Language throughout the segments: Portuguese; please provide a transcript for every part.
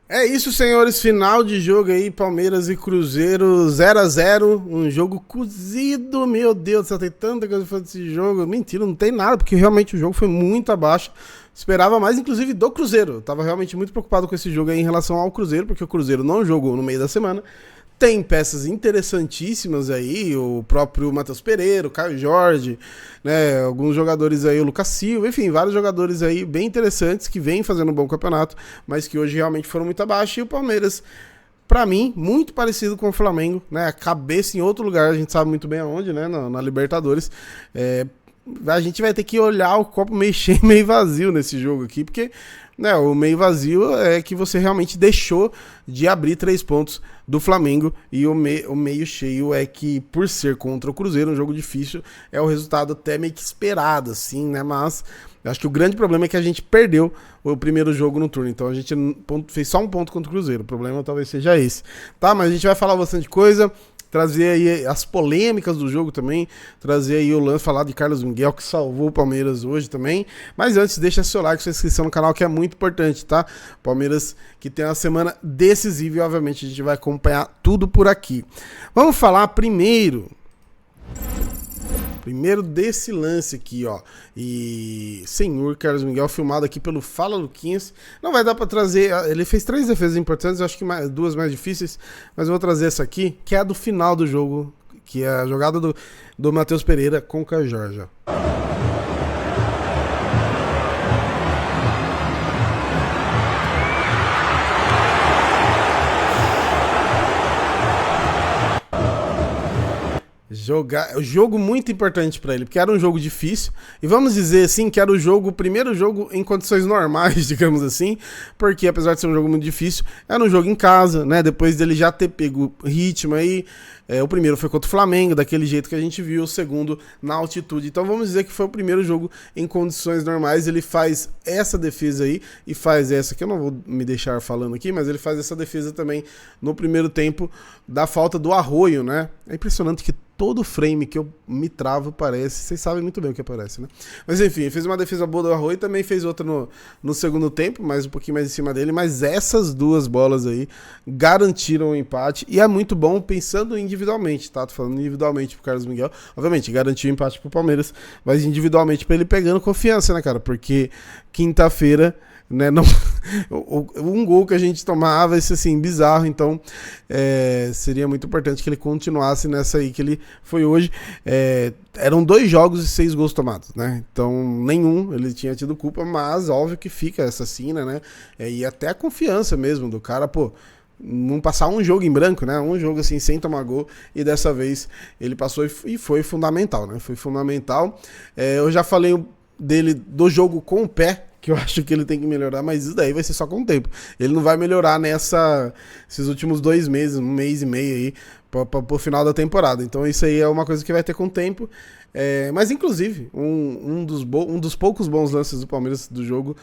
É isso, senhores. Final de jogo aí, Palmeiras e Cruzeiro 0-0. Um jogo cozido. Meu Deus, só tem tanta coisa pra fazer desse jogo. Mentira, não tem nada, porque realmente o jogo foi muito abaixo. Esperava mais, inclusive, do Cruzeiro. Eu tava realmente muito preocupado com esse jogo aí em relação ao Cruzeiro, porque o Cruzeiro não jogou no meio da semana. Tem peças interessantíssimas aí, o próprio Matheus Pereira, o Caio Jorge, né, alguns jogadores aí, o Lucas Silva, enfim, vários jogadores aí bem interessantes que vêm fazendo um bom campeonato, mas que hoje realmente foram muito abaixo. E o Palmeiras, pra mim, muito parecido com o Flamengo, né, a cabeça em outro lugar, a gente sabe muito bem aonde, né, na Libertadores. A gente vai ter que olhar o copo meio cheio, meio vazio nesse jogo aqui, porque né, o meio vazio é que você realmente deixou de abrir 3 pontos do Flamengo, e o meio cheio é que, por ser contra o Cruzeiro, um jogo difícil, é o resultado até meio que esperado, assim, né, mas eu acho que o grande problema é que a gente perdeu o primeiro jogo no turno, então a gente fez só um ponto contra o Cruzeiro, o problema talvez seja esse, tá, mas a gente vai falar bastante coisa, trazer aí as polêmicas do jogo também, trazer aí o lance, falar de Carlos Miguel, que salvou o Palmeiras hoje também. Mas antes, deixa seu like, sua inscrição no canal, que é muito importante, tá? Palmeiras que tem uma semana decisiva e, obviamente, a gente vai acompanhar tudo por aqui. Vamos falar primeiro desse lance aqui, ó. E senhor Carlos Miguel, filmado aqui pelo Fala Luquinhas. Não vai dar pra trazer. Ele fez 3 defesas importantes, acho que 2 mais difíceis. Mas eu vou trazer essa aqui, que é a do final do jogo, que é a jogada do Matheus Pereira com o Caio Jorge. Jogo muito importante para ele, porque era um jogo difícil, e vamos dizer assim que era o primeiro jogo em condições normais, digamos assim, porque apesar de ser um jogo muito difícil, era um jogo em casa, né, depois dele já ter pego ritmo aí, o primeiro foi contra o Flamengo, daquele jeito que a gente viu, o segundo na altitude, então vamos dizer que foi o primeiro jogo em condições normais. Ele faz essa defesa aí, e faz essa, que eu não vou me deixar falando aqui, mas ele faz essa defesa também no primeiro tempo, da falta do Arroio, né, é impressionante que todo frame que eu me travo parece, vocês sabem muito bem o que aparece, né? Mas enfim, fez uma defesa boa do Arroio, também fez outra no segundo tempo, mais um pouquinho mais em cima dele, mas essas duas bolas aí garantiram o empate, e é muito bom pensando individualmente, tá? Tô falando individualmente pro Carlos Miguel, obviamente, garantiu o empate pro Palmeiras, mas individualmente pra ele pegando confiança, né, cara? Porque quinta-feira, né, não, um gol que a gente tomava vai ser assim, bizarro, então seria muito importante que ele continuasse nessa aí que ele foi hoje. Eram 2 jogos e 6 gols tomados, né, então nenhum ele tinha tido culpa, mas óbvio que fica essa cena, né, e até a confiança mesmo do cara, pô, não passar um jogo em branco, né, um jogo assim sem tomar gol, e dessa vez ele passou e foi fundamental, né, foi fundamental. Eu já falei dele do jogo com o pé, que eu acho que ele tem que melhorar, mas isso daí vai ser só com o tempo. Ele não vai melhorar esses últimos 2 meses, 1 mês e meio aí, pro final da temporada. Então isso aí é uma coisa que vai ter com o tempo. Mas inclusive, um dos poucos bons lances do Palmeiras do jogo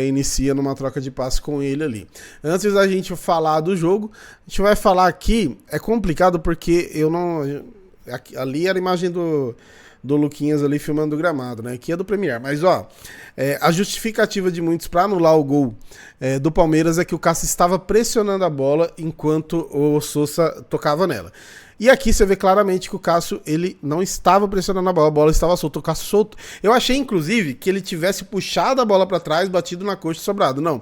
inicia numa troca de passe com ele ali. Antes da gente falar do jogo, a gente vai falar aqui, é complicado porque eu não... Ali era a imagem do Luquinhas ali filmando o gramado, né? Que é do Premier. Mas, ó, a justificativa de muitos para anular o gol do Palmeiras é que o Cássio estava pressionando a bola enquanto o Sousa tocava nela. E aqui você vê claramente que o Cássio, ele não estava pressionando a bola estava solta, o Cássio solto. Eu achei, inclusive, que ele tivesse puxado a bola para trás, batido na coxa e sobrado. Não,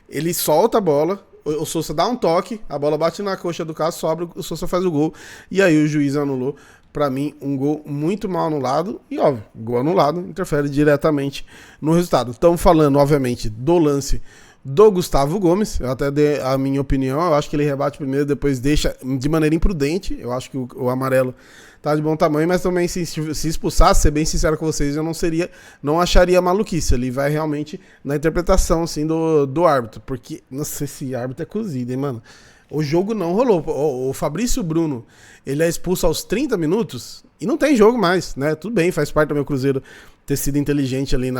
ele solta a bola, o Sousa dá um toque, a bola bate na coxa do Cássio, sobra, o Sousa faz o gol, e aí o juiz anulou. Pra mim, um gol muito mal anulado, e óbvio, gol anulado interfere diretamente no resultado. Estamos falando, obviamente, do lance do Gustavo Gomes, eu até dei a minha opinião, eu acho que ele rebate primeiro, depois deixa de maneira imprudente, eu acho que o amarelo tá de bom tamanho, mas também se expulsasse, ser bem sincero com vocês, eu não acharia maluquice, ele vai realmente na interpretação, assim, do árbitro, porque, nossa, esse árbitro é cozido, hein, mano. O jogo não rolou. O Fabrício Bruno, ele é expulso aos 30 minutos e não tem jogo mais, né? Tudo bem, faz parte do meu Cruzeiro ter sido inteligente ali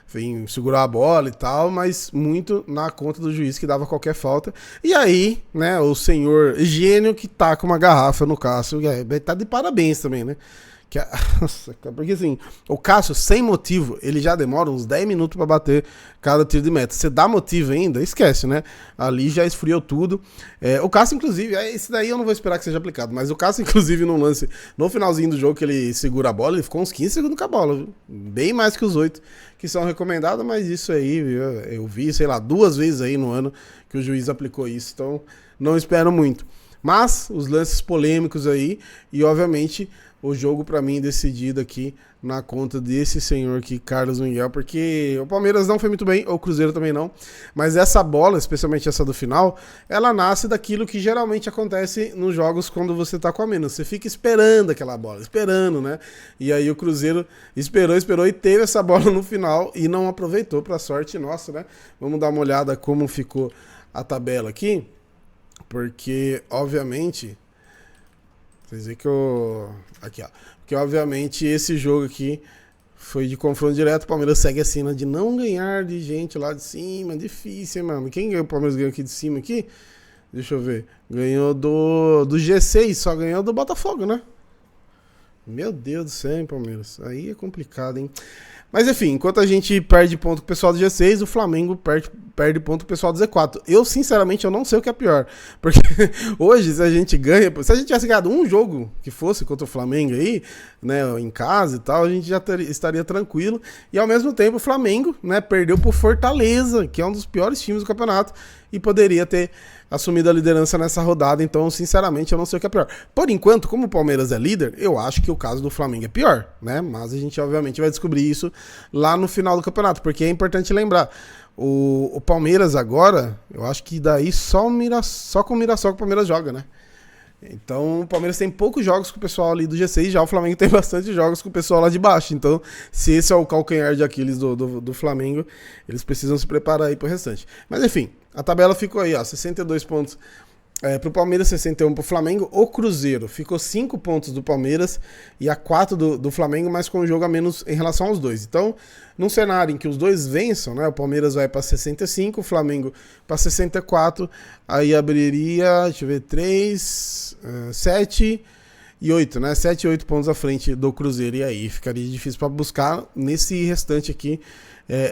enfim, segurar a bola e tal, mas muito na conta do juiz que dava qualquer falta. E aí, né, o senhor gênio que tá com uma garrafa no Cássio, tá de parabéns também, né? Nossa, porque assim, o Cássio, sem motivo, ele já demora uns 10 minutos pra bater cada tiro de meta. Você dá motivo ainda, esquece, né? Ali já esfriou tudo. O Cássio, inclusive, esse daí eu não vou esperar que seja aplicado, mas o Cássio, inclusive, num lance, no finalzinho do jogo que ele segura a bola, ele ficou uns 15 segundos com a bola, viu? Bem mais que os 8 que são recomendados, mas isso aí, eu vi, sei lá, 2 vezes aí no ano que o juiz aplicou isso, então não espero muito. Mas os lances polêmicos aí, e obviamente o jogo pra mim decidido aqui na conta desse senhor aqui, Carlos Miguel, porque o Palmeiras não foi muito bem, o Cruzeiro também não, mas essa bola, especialmente essa do final, ela nasce daquilo que geralmente acontece nos jogos quando você tá com a menos, você fica esperando aquela bola, esperando, né, e aí o Cruzeiro esperou e teve essa bola no final e não aproveitou, pra sorte nossa, né. Vamos dar uma olhada como ficou a tabela aqui, porque obviamente... Vocês veem que eu... Aqui, ó. Porque, obviamente, esse jogo aqui foi de confronto direto. O Palmeiras segue a cena de não ganhar de gente lá de cima. Difícil, hein, mano? Quem ganhou? O Palmeiras ganhou aqui de cima aqui? Deixa eu ver. Ganhou do G6, só ganhou do Botafogo, né? Meu Deus do céu, hein, Palmeiras? Aí é complicado, hein? Mas enfim, enquanto a gente perde ponto com o pessoal do G6, o Flamengo perde ponto com o pessoal do Z4. Eu, sinceramente, eu não sei o que é pior. Porque hoje, se a gente ganha... Se a gente tivesse ganhado um jogo que fosse contra o Flamengo aí, né, em casa e tal, a gente já estaria tranquilo. E ao mesmo tempo, o Flamengo, né, perdeu pro Fortaleza, que é um dos piores times do campeonato, e poderia ter assumido a liderança nessa rodada. Então, sinceramente, eu não sei o que é pior. Por enquanto, como o Palmeiras é líder, eu acho que o caso do Flamengo é pior, né? Mas a gente, obviamente, vai descobrir isso lá no final do campeonato, porque é importante lembrar, o Palmeiras agora, eu acho que daí só com o Mirassol que o Palmeiras joga, né? Então o Palmeiras tem poucos jogos com o pessoal ali do G6, já o Flamengo tem bastante jogos com o pessoal lá de baixo. Então, se esse é o calcanhar de Aquiles do Flamengo, eles precisam se preparar aí pro restante. Mas enfim, a tabela ficou aí, ó, 62 pontos pro Palmeiras, 61 pro Flamengo. O Cruzeiro ficou 5 pontos do Palmeiras e a 4 do Flamengo, mas com um jogo a menos em relação aos dois. Então, num cenário em que os dois vençam, né, o Palmeiras vai para 65, o Flamengo para 64, aí abriria, deixa eu ver, 3, 7 e 8, né, 7 e 8 pontos à frente do Cruzeiro, e aí ficaria difícil para buscar nesse restante aqui,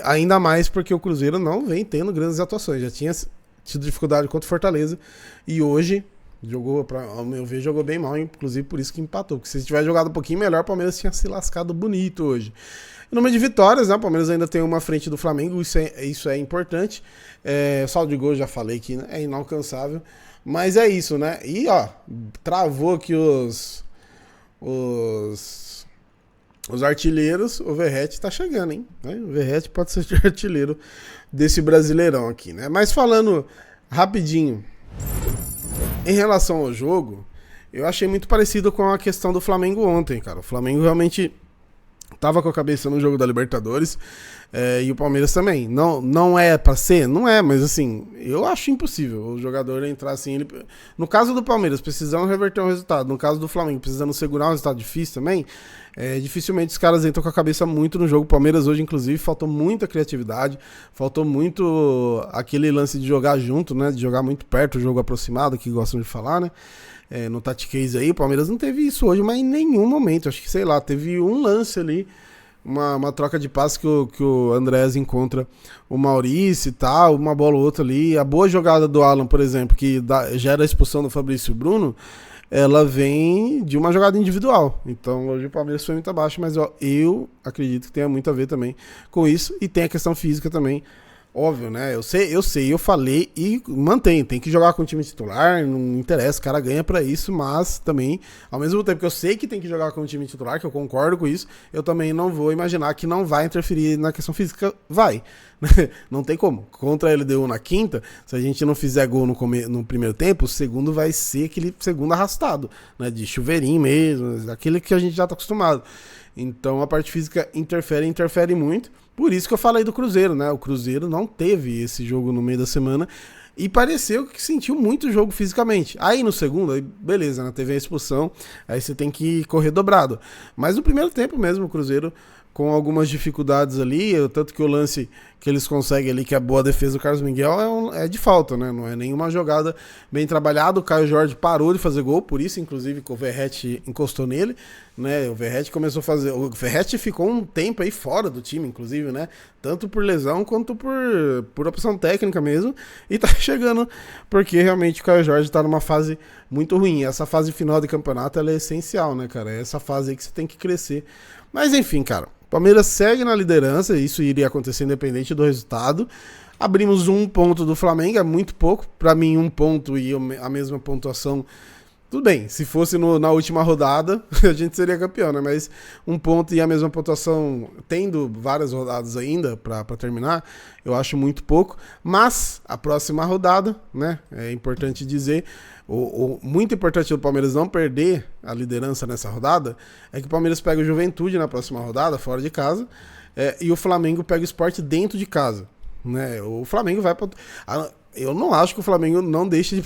ainda mais porque o Cruzeiro não vem tendo grandes atuações, já tinha tido dificuldade contra o Fortaleza, e hoje jogou, ao meu ver, jogou bem mal, inclusive por isso que empatou, porque se tivesse jogado um pouquinho melhor, o Palmeiras tinha se lascado bonito hoje. No número de vitórias, né, o Palmeiras ainda tem uma frente do Flamengo, isso é importante, saldo de gol, já falei que, né, é inalcançável, mas é isso, né, e ó, travou aqui os artilheiros, o Verratti tá chegando, hein? O Verratti pode ser artilheiro desse Brasileirão aqui, né? Mas falando rapidinho, em relação ao jogo, eu achei muito parecido com a questão do Flamengo ontem, cara. O Flamengo realmente tava com a cabeça no jogo da Libertadores, e o Palmeiras também. Não é pra ser? Não é, mas assim, eu acho impossível o jogador entrar assim. No caso do Palmeiras, precisando reverter um resultado. No caso do Flamengo, precisando segurar um resultado difícil também, dificilmente os caras entram com a cabeça muito no jogo. O Palmeiras hoje, inclusive, faltou muita criatividade, faltou muito aquele lance de jogar junto, né? De jogar muito perto, o jogo aproximado, que gostam de falar, né? No Tactics aí, o Palmeiras não teve isso hoje, mas em nenhum momento. Acho que, sei lá, teve um lance ali, uma troca de passe que o Andrés encontra o Maurício e tal, uma bola ou outra ali. A boa jogada do Alan, por exemplo, que gera a expulsão do Fabrício Bruno, ela vem de uma jogada individual. Então hoje o Palmeiras foi muito abaixo, mas eu acredito que tenha muito a ver também com isso. E tem a questão física também. Óbvio, né? Eu falei e mantenho. Tem que jogar com o time titular, não interessa, o cara ganha pra isso, mas também, ao mesmo tempo que eu sei que tem que jogar com o time titular, que eu concordo com isso, eu também não vou imaginar que não vai interferir na questão física. Vai. Não tem como. Contra a LDU na quinta, se a gente não fizer gol no primeiro tempo, o segundo vai ser aquele segundo arrastado, né? De chuveirinho mesmo, aquele que a gente já tá acostumado. Então a parte física interfere muito. Por isso que eu falei do Cruzeiro, né? O Cruzeiro não teve esse jogo no meio da semana e pareceu que sentiu muito jogo fisicamente. Aí no segundo, aí beleza, né? Teve a expulsão, aí você tem que correr dobrado. Mas no primeiro tempo mesmo, o Cruzeiro com algumas dificuldades ali, tanto que o lance que eles conseguem ali, que é a boa defesa do Carlos Miguel, é de falta, né? Não é nenhuma jogada bem trabalhada. O Caio Jorge parou de fazer gol, por isso, inclusive, que o Verratti encostou nele, né? O Verratti começou a fazer... O Verratti ficou um tempo aí fora do time, inclusive, né? Tanto por lesão quanto por opção técnica mesmo. E tá chegando, porque realmente o Caio Jorge tá numa fase muito ruim. Essa fase final de campeonato, ela é essencial, né, cara? É essa fase aí que você tem que crescer. Mas enfim, cara, o Palmeiras segue na liderança, isso iria acontecer independente do resultado. Abrimos 1 ponto do Flamengo, é muito pouco. Pra mim, 1 ponto e a mesma pontuação, tudo bem. Se fosse na última rodada, a gente seria campeão, né? Mas 1 ponto e a mesma pontuação, tendo várias rodadas ainda pra terminar, eu acho muito pouco. Mas a próxima rodada, né? É importante dizer... muito importante do Palmeiras não perder a liderança nessa rodada é que o Palmeiras pega o Juventude na próxima rodada, fora de casa, e o Flamengo pega o Sport dentro de casa, né? O Flamengo vai para... Eu não acho que o Flamengo não deixe de...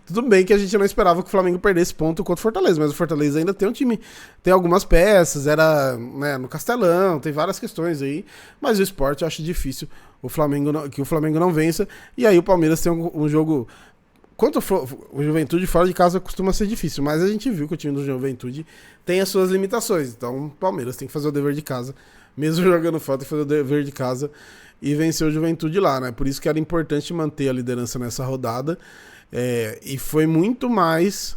Tudo bem que a gente não esperava que o Flamengo perdesse ponto contra o Fortaleza, mas o Fortaleza ainda tem um time, tem algumas peças, era, né, no Castelão, tem várias questões aí, mas o Sport eu acho difícil que o Flamengo não vença, e aí o Palmeiras tem um jogo... Quanto o Juventude fora de casa costuma ser difícil, mas a gente viu que o time do Juventude tem as suas limitações. Então o Palmeiras tem que fazer o dever de casa, mesmo jogando fora, tem que fazer o dever de casa e vencer o Juventude lá, né? Por isso que era importante manter a liderança nessa rodada. E foi muito mais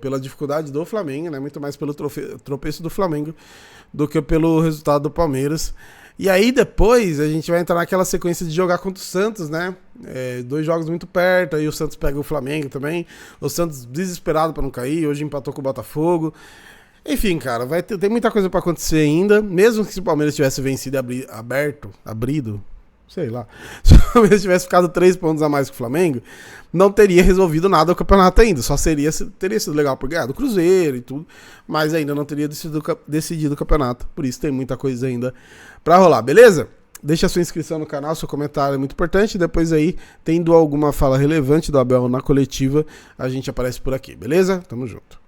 pela dificuldade do Flamengo, né? Muito mais pelo tropeço do Flamengo do que pelo resultado do Palmeiras. E aí depois a gente vai entrar naquela sequência de jogar contra o Santos, né? 2 jogos muito perto, aí o Santos pega o Flamengo também. O Santos desesperado pra não cair, hoje empatou com o Botafogo. Enfim, cara, tem muita coisa pra acontecer ainda. Mesmo que se o Palmeiras tivesse vencido abrido, sei lá. Se o Palmeiras tivesse ficado 3 pontos a mais que o Flamengo, não teria resolvido nada o campeonato ainda. Só teria sido legal por ganhar do Cruzeiro e tudo, mas ainda não teria decidido o campeonato. Por isso tem muita coisa ainda pra rolar, beleza? Deixa a sua inscrição no canal, seu comentário é muito importante. Depois aí, tendo alguma fala relevante do Abel na coletiva, a gente aparece por aqui, beleza? Tamo junto.